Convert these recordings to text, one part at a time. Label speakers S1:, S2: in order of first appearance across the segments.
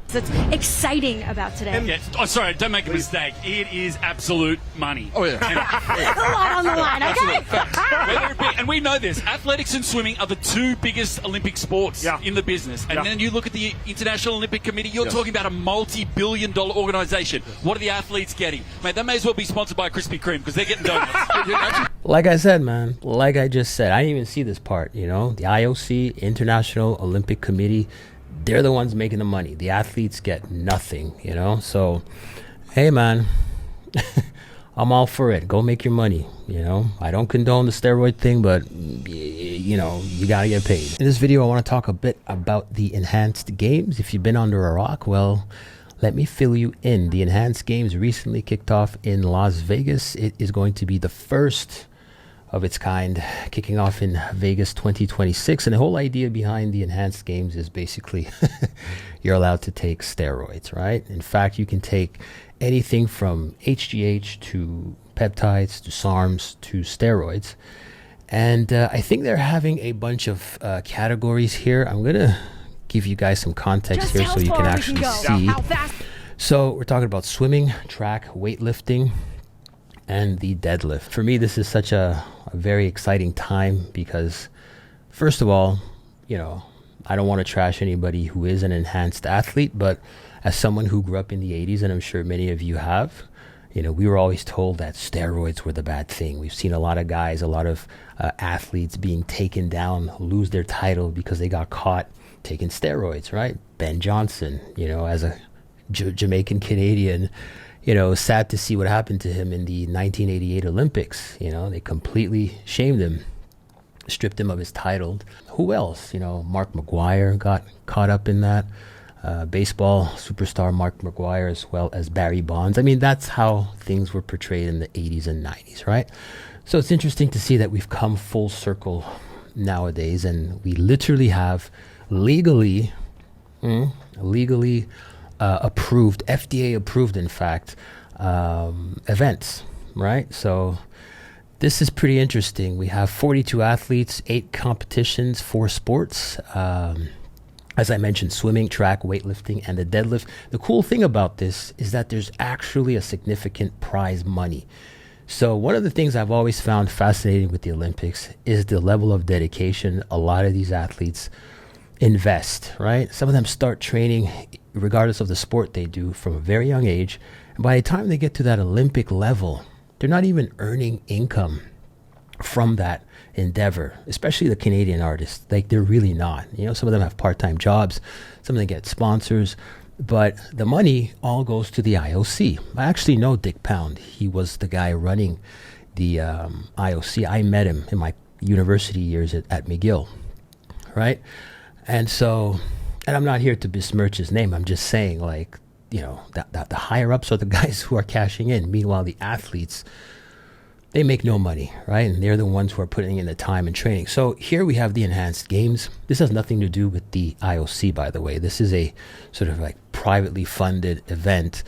S1: that's exciting about today.
S2: Yes. Oh, sorry, don't make a mistake. It is absolute money.
S3: Oh, yeah.
S1: A lot on the line, okay?
S2: And we know this. Athletics and swimming are the two biggest Olympic sports in the business. And then you look at the International Olympic Committee, you're talking about a multi-billion-dollar organisation. What are the athletes getting? Mate, they may as well be sponsored by Krispy Kreme because they're getting donuts.
S4: Like I said, man, like I just said, I didn't even see this part, you know? The IOC, International Olympic Committee, they're the ones making the money. The athletes get nothing, you know? So, hey, man, I'm all for it. Go make your money, you know? I don't condone the steroid thing, but, you know, you got to get paid. In this video, I want to talk a bit about the Enhanced Games. If you've been under a rock, well, let me fill you in. The Enhanced Games recently kicked off in Las Vegas. It is going to be the first of its kind, kicking off in Vegas 2026. And the whole idea behind the Enhanced Games is basically you're allowed to take steroids, right? In fact, you can take anything from HGH to peptides to SARMs to steroids. And I think they're having a bunch of categories here. I'm going to give you guys some context here so you can actually see. So we're talking about swimming, track, weightlifting, and the deadlift. For me, this is such a very exciting time because, first of all, you know, I don't want to trash anybody who is an enhanced athlete, but as someone who grew up in the 80s, and I'm sure many of you have, you know, we were always told that steroids were the bad thing. We've seen a lot of guys, a lot of athletes being taken down, lose their title because they got caught taking steroids, right? Ben Johnson, you know, as a Jamaican Canadian, you know, sad to see what happened to him in the 1988 Olympics. You know, they completely shamed him, stripped him of his title. Who else? You know, Mark McGuire got caught up in that. Baseball superstar Mark McGuire, as well as Barry Bonds. I mean, that's how things were portrayed in the 80s and 90s, right? So it's interesting to see that we've come full circle nowadays, and we literally have legally approved, FDA approved, in fact, events, right? So this is pretty interesting. We have 42 athletes, 8 competitions, 4 sports. As I mentioned, swimming, track, weightlifting, and the deadlift. The cool thing about this is that there's actually a significant prize money. So one of the things I've always found fascinating with the Olympics is the level of dedication a lot of these athletes invest, right? Some of them start training regardless of the sport they do from a very young age. And by the time they get to that Olympic level, they're not even earning income from that endeavor, especially the Canadian artists. Like, they're really not. You know, some of them have part-time jobs, some of them get sponsors, but the money all goes to the IOC. I actually know Dick Pound. He was the guy running the IOC. I met him in my university years at McGill, right? And so, and I'm not here to besmirch his name. I'm just saying, like, you know, that the higher ups are the guys who are cashing in. Meanwhile, the athletes, they make no money, right? And they're the ones who are putting in the time and training. So here we have the Enhanced Games. This has nothing to do with the IOC, by the way. This is a sort of like privately funded event.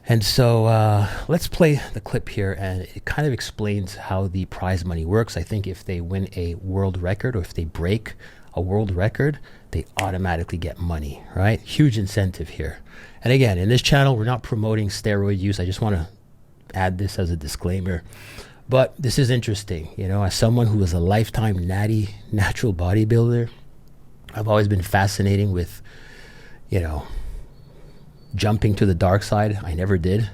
S4: And so let's play the clip here, and it kind of explains how the prize money works. I think if they win a world record, or if they break a world record, they automatically get money, right? Huge incentive here. And again, in this channel, we're not promoting steroid use. I just want to add this as a disclaimer. But this is interesting. You know, as someone who is a lifetime natty natural bodybuilder, I've always been fascinating with, you know, jumping to the dark side. I never did.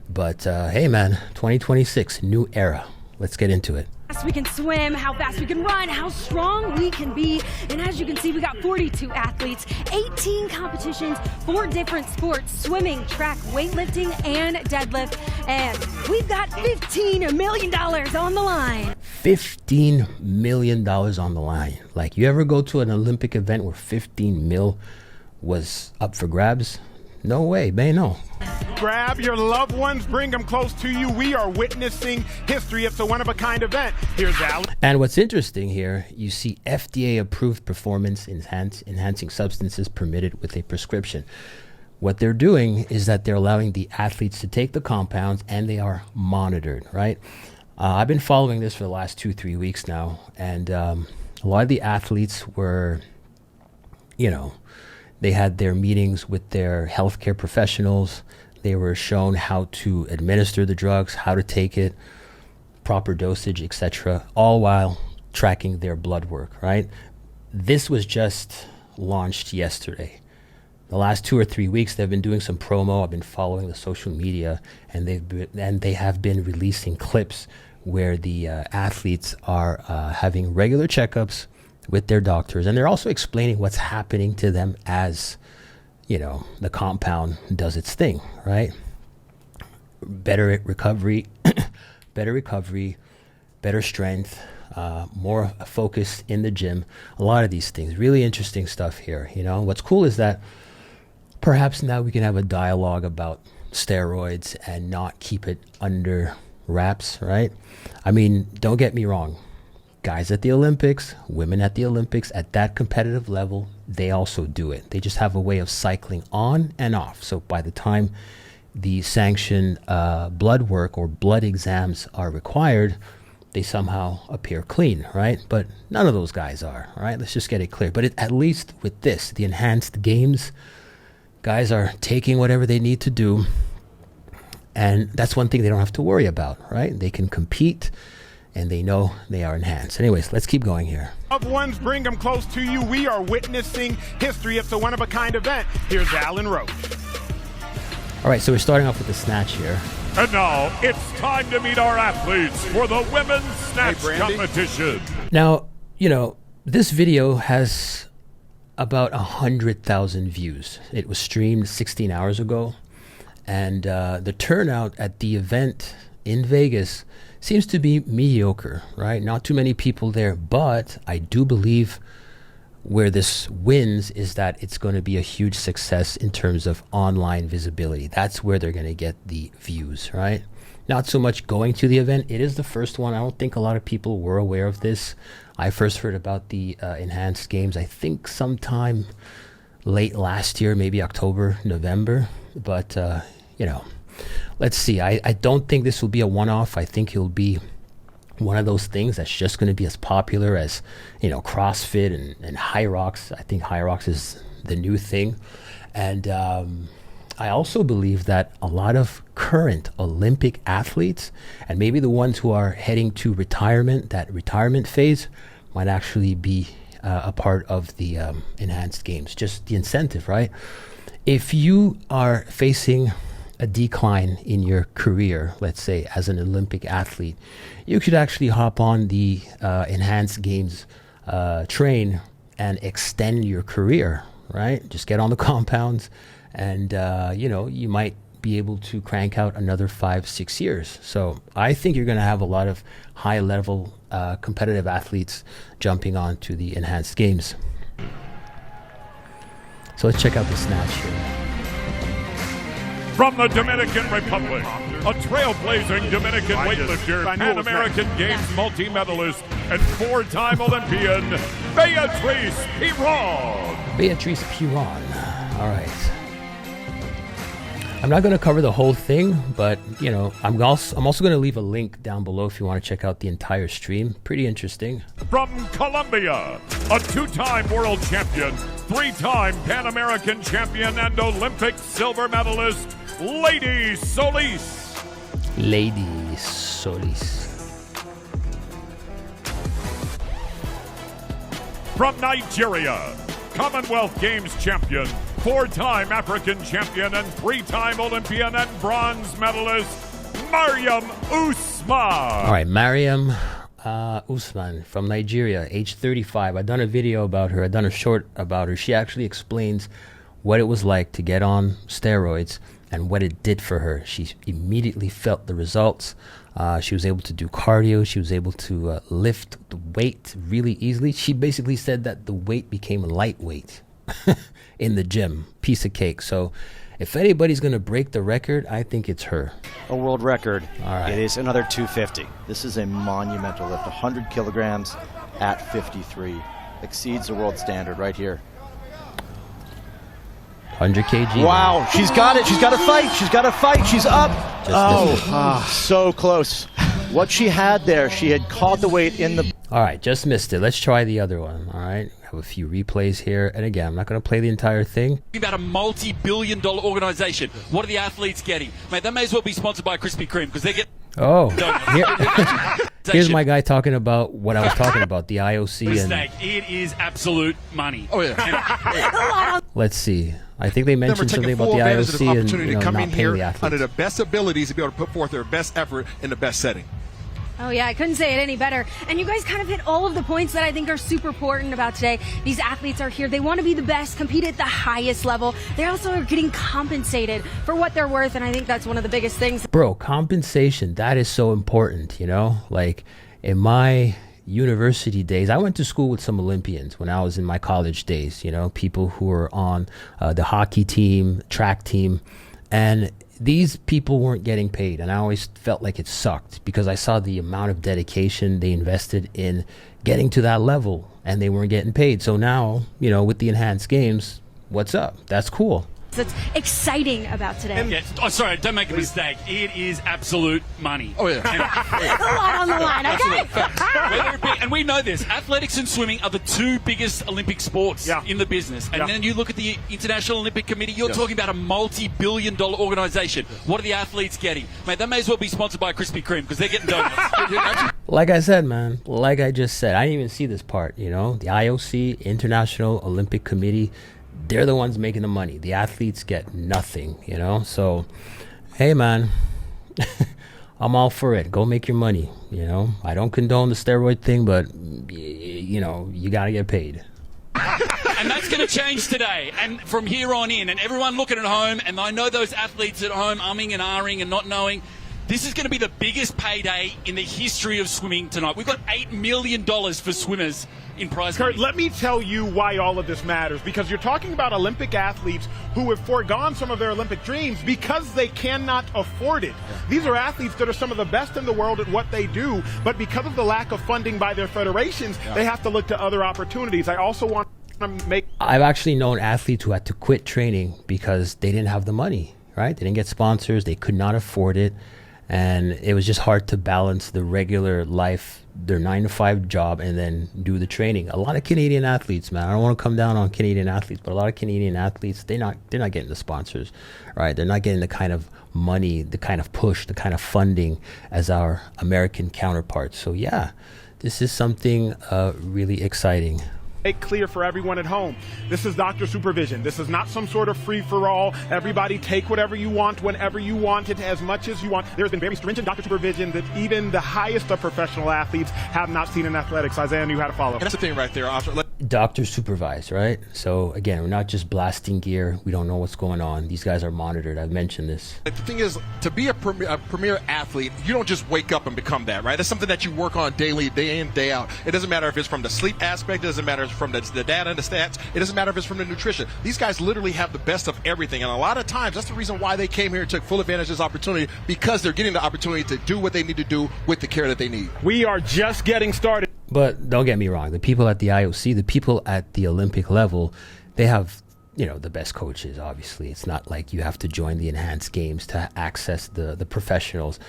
S4: But hey, man, 2026, new era. Let's get into it.
S1: How fast we can swim, how fast we can run, how strong we can be. And as you can see, we got 42 athletes, 18 competitions, 4 different sports: swimming, track, weightlifting, and deadlift. And we've got $15 million on the line.
S4: $15 million on the line. Like, you ever go to an Olympic event where 15 mil was up for grabs? No way, man, no.
S5: Grab your loved ones, bring them close to you. We are witnessing history. It's a one-of-a-kind event. Here's Alex.
S4: And what's interesting here, you see FDA-approved performance enhancing substances permitted with a prescription. What they're doing is that they're allowing the athletes to take the compounds, and they are monitored, right? I've been following this for the last 2-3 weeks now, and a lot of the athletes were, you know, They had their meetings with their healthcare professionals. They were shown how to administer the drugs, how to take it, proper dosage, etc., all while tracking their blood work, right? This was just launched yesterday. The last 2 or 3 weeks, they've been doing some promo. I've been following the social media, and they have been releasing clips where the athletes are having regular checkups with their doctors, and they're also explaining what's happening to them as, you know, the compound does its thing, right? Better recovery, better strength, more focus in the gym. A lot of these things, really interesting stuff here. You know, what's cool is that perhaps now we can have a dialogue about steroids and not keep it under wraps, right? I mean, don't get me wrong. Guys at the Olympics, women at the Olympics, at that competitive level, they also do it. They just have a way of cycling on and off. So by the time the sanctioned blood work or blood exams are required, they somehow appear clean, right? But none of those guys are, all right? Let's just get it clear. But at least with this, the enhanced games, guys are taking whatever they need to do, and that's one thing they don't have to worry about, right? They can compete, and they know they are enhanced. Anyways, let's keep going here.
S5: Loved ones, bring them close to you. We are witnessing history. It's a one-of-a-kind event. Here's Alan Roach.
S4: All right, so we're starting off with the snatch here.
S3: And now it's time to meet our athletes for the women's snatch competition.
S4: Now, you know, this video has about 100,000 views. It was streamed 16 hours ago, and the turnout at the event in Vegas seems to be mediocre, right? Not too many people there, but I do believe where this wins is that it's going to be a huge success in terms of online visibility. That's where they're going to get the views, right? Not so much going to the event. It is the first one. I don't think a lot of people were aware of this. I first heard about the enhanced games, I think sometime late last year, maybe October, November. But, you know, let's see. I don't think this will be a one-off. I think it'll be one of those things that's just going to be as popular as, you know, CrossFit and High Rocks. I think High Rocks is the new thing. And I also believe that a lot of current Olympic athletes, and maybe the ones who are heading to retirement, that retirement phase, might actually be a part of the enhanced games. Just the incentive, right? If you are facing a decline in your career, let's say as an Olympic athlete, you could actually hop on the enhanced games train and extend your career, right? Just get on the compounds, and you know, you might be able to crank out another 5-6 years. So I think you're going to have a lot of high level competitive athletes jumping on to the enhanced games. So let's check out the snatch here.
S3: From the Dominican Republic, a trailblazing Dominican weightlifter, Pan American Games multi-medalist, and 4-time Olympian, Beatrice Piron.
S4: Beatrice Piron. All right. I'm not going to cover the whole thing, but, you know, I'm also going to leave a link down below if you want to check out the entire stream. Pretty interesting.
S3: From Colombia, a 2-time world champion, 3-time Pan American champion, and Olympic silver medalist, Lady Solis.
S4: Lady Solis.
S3: From Nigeria, Commonwealth Games champion, 4-time African champion, and 3-time Olympian and bronze medalist, Mariam Usman.
S4: All right, Mariam Usman from Nigeria, age 35. I've done a video about her. I've done a short about her. She actually explains what it was like to get on steroids and what it did for her. She immediately felt the results. She was able to do cardio. She was able to lift the weight really easily. She basically said that the weight became lightweight in the gym. Piece of cake. So if anybody's going to break the record, I think it's her.
S6: A world record.
S4: All right.
S6: It is another 250. This is a monumental lift. 100 kilograms at 53. Exceeds the world standard right here.
S4: 100 kg.
S6: Wow, she's got it. She's got to fight. She's got to fight. She's up. So close. What she had there, she had caught the weight in the...
S4: All right, just missed it. Let's try the other one. All right, have a few replays here. And again, I'm not going to play the entire thing.
S2: About a multi-billion-dollar organization. What are the athletes getting? Mate, they may as well be sponsored by Krispy Kreme because they get...
S4: Oh, here's my guy talking about what I was talking about, the IOC.
S2: Mistake. It is absolute money. Oh, yeah.
S4: Let's see. I think they mentioned something about the IOC and, you know, not paying the athletes.
S7: Under the best abilities to be able to put forth their best effort in the best setting.
S1: Oh, yeah, I couldn't say it any better. And you guys kind of hit all of the points that I think are super important about today. These athletes are here. They want to be the best, compete at the highest level. They also are getting compensated for what they're worth, and I think that's one of the biggest things.
S4: Bro, compensation, that is so important, you know? Like, in my university days, I went to school with some Olympians when I was in my college days, you know, people who were on the hockey team, track team, and these people weren't getting paid, and I always felt like it sucked because I saw the amount of dedication they invested in getting to that level, and they weren't getting paid. So now, you know, with the enhanced games, what's up? That's cool.
S1: That's exciting about today.
S2: Yeah. Oh, sorry, don't make a mistake. It is absolute money.
S7: Oh, yeah.
S1: There's a lot on the line, okay?
S2: And we know this. Athletics and swimming are the two biggest Olympic sports in the business. And then you look at the International Olympic Committee, you're talking about a multi-billion-dollar organization. What are the athletes getting? Mate, they may as well be sponsored by Krispy Kreme because they're getting donuts.
S4: Like I said, man, like I just said, I didn't even see this part, you know? The IOC, International Olympic Committee, they're the ones making the money. The athletes get nothing, you know? So, hey, man, I'm all for it. Go make your money, you know? I don't condone the steroid thing, but, you know, you got to get paid.
S2: And that's going to change today. And from here on in, and everyone looking at home, and I know those athletes at home umming and ahhing and not knowing, this is going to be the biggest payday in the history of swimming tonight. We've got $8 million for swimmers in prize money.
S5: Kurt, let me tell you why all of this matters, because you're talking about Olympic athletes who have foregone some of their Olympic dreams because they cannot afford it. These are athletes that are some of the best in the world at what they do, but because of the lack of funding by their federations, they have to look to other opportunities. I also want to make...
S4: I've actually known athletes who had to quit training because they didn't have the money, right? They didn't get sponsors, they could not afford it, and it was just hard to balance the regular life, their 9-to-5 job, and then do the training. A lot of Canadian athletes, man, I don't want to come down on Canadian athletes, but a lot of Canadian athletes, they're not getting the sponsors, right? They're not getting the kind of money, the kind of push, the kind of funding as our American counterparts. So yeah, this is something really exciting.
S5: Make clear for everyone at home, this is doctor supervision. This is not some sort of free-for-all. Everybody take whatever you want, whenever you want it, as much as you want. There's been very stringent doctor supervision that even the highest of professional athletes have not seen in athletics. Isaiah knew how to follow.
S7: And that's the thing right there.
S4: Doctor supervised, right? So again, we're not just blasting gear. We don't know what's going on. These guys are monitored. I've mentioned this.
S7: The thing is, to be a premier athlete, you don't just wake up and become that, right? That's something that you work on daily, day in, day out. It doesn't matter if it's from the sleep aspect. It doesn't matter if it's from the data and the stats. It doesn't matter if it's from the nutrition. These guys literally have the best of everything. And a lot of times, that's the reason why they came here and took full advantage of this opportunity, because they're getting the opportunity to do what they need to do with the care that they need.
S5: We are just getting started.
S4: But don't get me wrong, the people at the IOC, the people at the Olympic level, they have, you know, the best coaches, obviously. It's not like you have to join the enhanced games to access the professionals.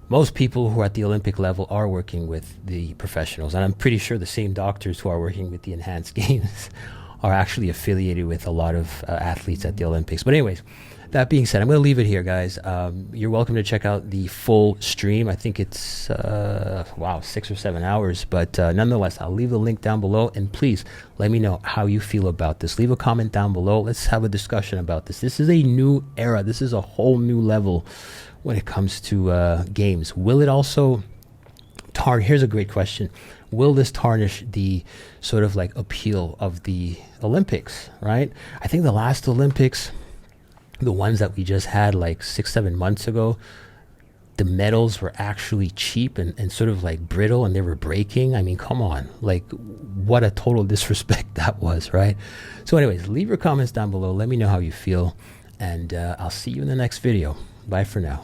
S4: Most people who are at the Olympic level are working with the professionals, and I'm pretty sure the same doctors who are working with the enhanced games are actually affiliated with a lot of athletes at the Olympics. But anyways, that being said, I'm going to leave it here, guys. You're welcome to check out the full stream. I think it's, 6 or 7 hours. But nonetheless, I'll leave the link down below. And please let me know how you feel about this. Leave a comment down below. Let's have a discussion about this. This is a new era. This is a whole new level when it comes to games. Will it also tarnish? Here's a great question. Will this tarnish the sort of like appeal of the Olympics, right? I think the last Olympics, the ones that we just had like 6-7 months ago, the medals were actually cheap and sort of like brittle, and they were breaking. I mean, come on, like what a total disrespect that was, right? So anyways, leave your comments down below. Let me know how you feel, and I'll see you in the next video. Bye for now.